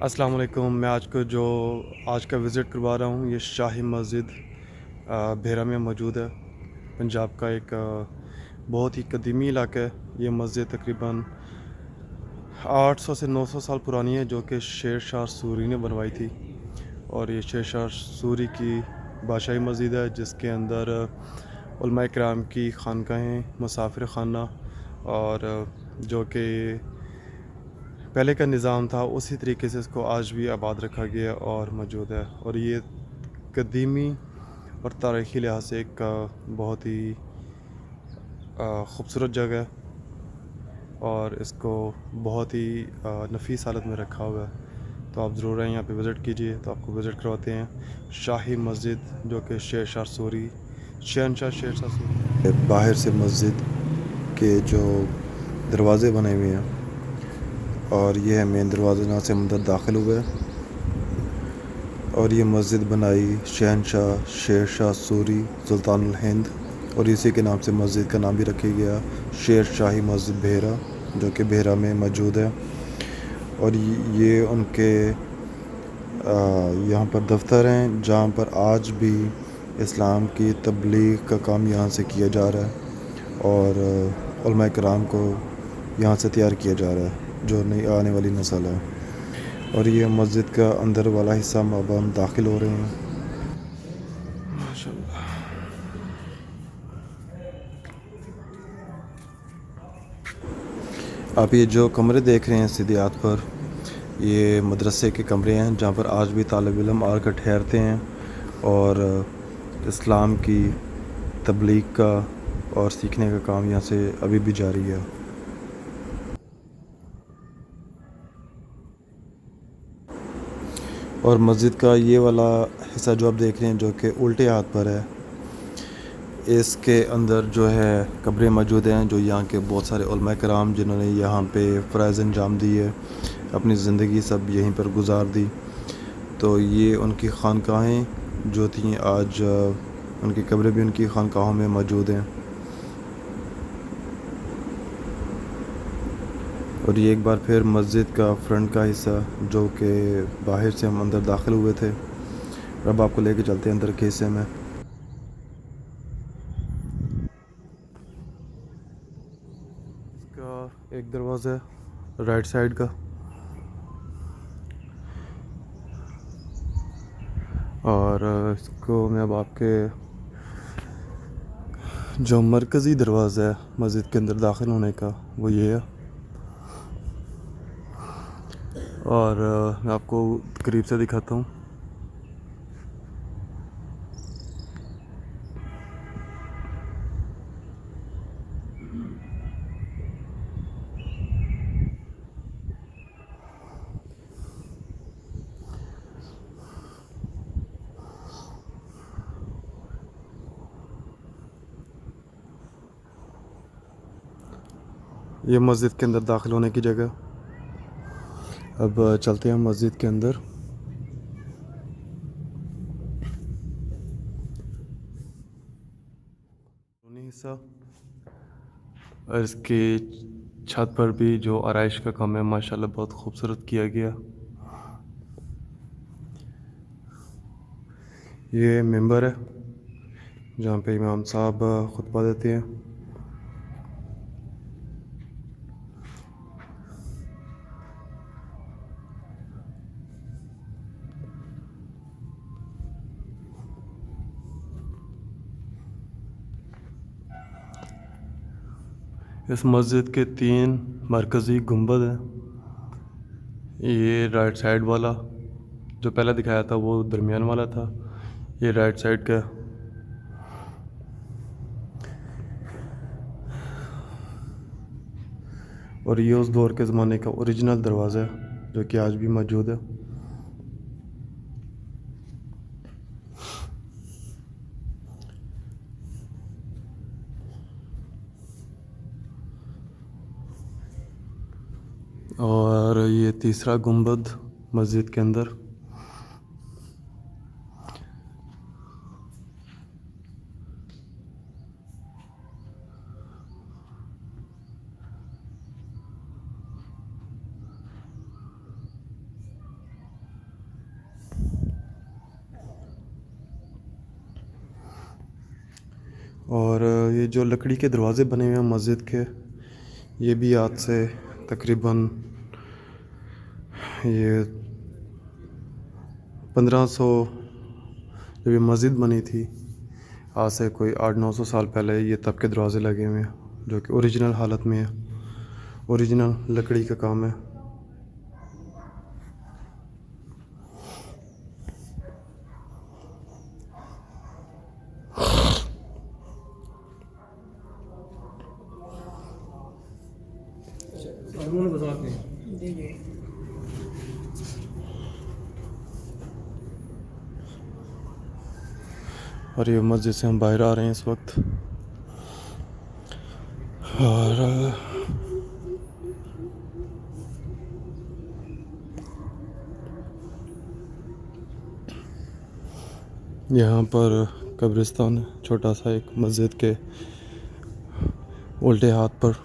अस्सलाम वालेकुम। मैं आज का विज़िट करवा रहा हूँ, ये शाही मस्जिद भेरा में मौजूद है। पंजाब का एक बहुत ही कदीमी इलाका है। ये मस्जिद तकरीबन 800 से 900 साल पुरानी है, जो कि शेर शाह सूरी ने बनवाई थी। और ये शेर शाह सूरी की बादशाही मस्जिद है, जिसके अंदर उलमा इकराम की खानकाहें, मुसाफिर खाना और जो कि पहले का निज़ाम था, उसी तरीके से इसको आज भी आबाद रखा गया और मौजूद है। और ये कदीमी और तारीख़ी लिहाज से एक बहुत ही ख़ूबसूरत जगह है और इसको बहुत ही नफीस हालत में रखा हुआ है। तो आप ज़रूर आएँ, यहाँ पे विज़िट कीजिए। तो आपको विज़िट करवाते हैं शाही मस्जिद, जो कि शहनशाह शेर शाह सूरी। बाहर से मस्जिद के जो दरवाज़े बने हुए हैं और ये है मेन दरवाज़ा, जहाँ से हम अंदर दाखिल हुए। और ये मस्जिद बनाई शहनशाह शेर शाह सूरी सुल्तानुल हिंद, और इसी के नाम से मस्जिद का नाम भी रखा गया शेर शाही मस्जिद भेरा, जो कि भेरा में मौजूद है। और ये उनके यहाँ पर दफ्तर हैं, जहाँ पर आज भी इस्लाम की तबलीग का काम यहाँ से किया जा रहा है और उलमा कराम को यहाँ से तैयार किया जा रहा है, जो नई आने वाली नस्ल है। और ये मस्जिद का अंदर वाला हिस्सा अब हम दाखिल हो रहे हैं। माशाल्लाह। आप ये जो कमरे देख रहे हैं सीधे हाथ पर, ये मदरसे के कमरे हैं, जहाँ पर आज भी तालिब इल्म आकर ठहरते हैं और इस्लाम की तबलीग का और सीखने का काम यहाँ से अभी भी जारी है। और मस्जिद का ये वाला हिस्सा जो आप देख रहे हैं, जो कि उल्टे हाथ पर है, इसके अंदर जो है कब्रें मौजूद हैं, जो यहाँ के बहुत सारे उलमा कराम जिन्होंने यहाँ पे फ़राइज़ अंजाम दिए, अपनी ज़िंदगी सब यहीं पर गुजार दी। तो ये उनकी खानकाहें जो थीं, आज उनकी कब्रें भी उनकी खानकाहों में मौजूद हैं। और ये एक बार फिर मस्जिद का फ्रंट का हिस्सा, जो कि बाहर से हम अंदर दाखिल हुए थे। अब आपको लेके चलते हैं अंदर के हिस्से में। इसका एक दरवाज़ा है राइट साइड का, और इसको मैं अब आपके जो मरकज़ी दरवाज़ा है मस्जिद के अंदर दाखिल होने का, वो ये है। और मैं आपको करीब से दिखाता हूँ। ये मस्जिद के अंदर दाखिल होने की जगह। अब चलते हैं मस्जिद के अंदर। हिस्सा, और इसकी छत पर भी जो आराइश का काम है, माशाल्लाह बहुत खूबसूरत किया गया। ये मेंबर है, जहाँ पे इमाम साहब खुतबा देते हैं। इस मस्जिद के 3 मरकज़ी गुंबद हैं। ये राइट साइड वाला जो पहले दिखाया था, वो दरमियान वाला था। ये राइट साइड का, और ये उस दौर के ज़माने का ओरिजिनल दरवाज़ा है, जो कि आज भी मौजूद है। और ये तीसरा गुंबद मस्जिद के अंदर। और ये जो लकड़ी के दरवाज़े बने हुए हैं मस्जिद के, ये भी आज से तकरीबन ये 1500 जब ये मस्जिद बनी थी, आज से कोई 800-900 साल पहले ये तब के दरवाज़े लगे हुए हैं, जो कि ओरिजिनल हालत में है, ओरिजिनल लकड़ी का काम है। और ये मस्जिद से हम बाहर आ रहे हैं इस वक्त। और यहाँ पर कब्रिस्तान है, छोटा सा एक मस्जिद के उल्टे हाथ पर,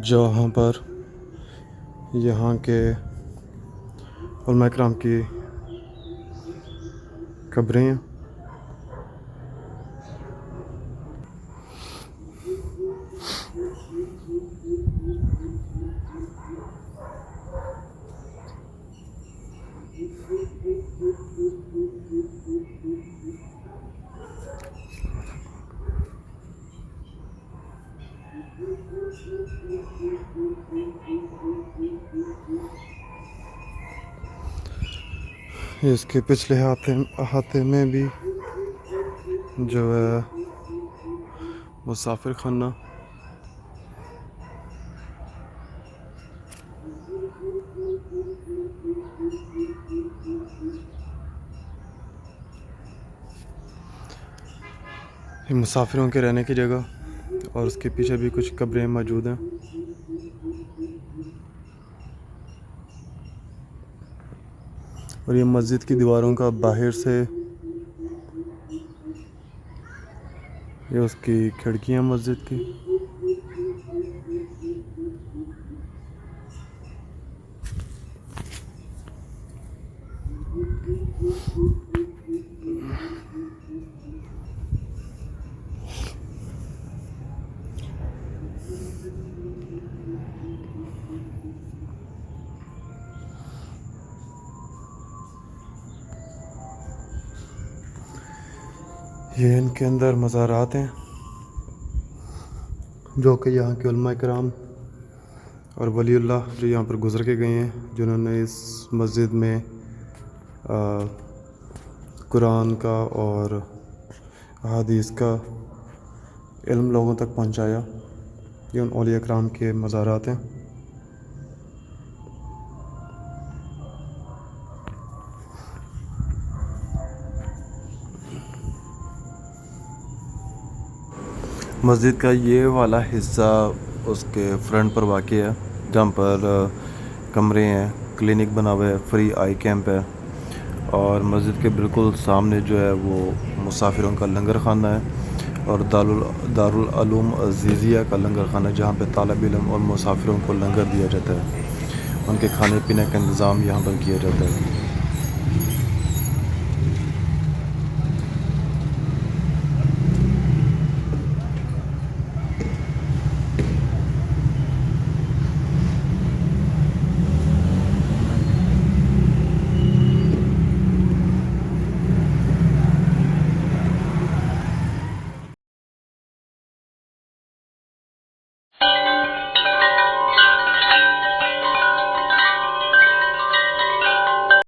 जहाँ पर यहाँ के उलमा इकराम की कब्रें हैं। इसके पिछले हाथे में भी जो है मुसाफिर खाना, ये मुसाफिरों के रहने की जगह, और उसके पीछे भी कुछ कब्रें मौजूद हैं। और ये मस्जिद की दीवारों का बाहर से ये उसकी खिड़कियां मस्जिद की। ये इनके अंदर मज़ारात हैं, जो कि यहाँ के उलमा इकराम और वलीउल्लाह जो यहाँ पर गुज़र के गए हैं, जिन्होंने इस मस्जिद में कुरान का और हदीस का इल्म लोगों तक पहुँचाया, ये उन औलिया इकराम के मज़ारात हैं। मस्जिद का ये वाला हिस्सा उसके फ्रंट पर वाक़ है, जहाँ पर कमरे हैं, क्लिनिक बना हुआ है, फ्री आई कैंप है, और मस्जिद के बिल्कुल सामने जो है वो मुसाफिरों का लंगर खाना है, और दारुल उलूम अज़ीज़िया का लंगर खाना, जहाँ पे तालिब इल्म और मुसाफिरों को लंगर दिया जाता है, उनके खाने पीने का इंतज़ाम यहाँ पर किया जाता है।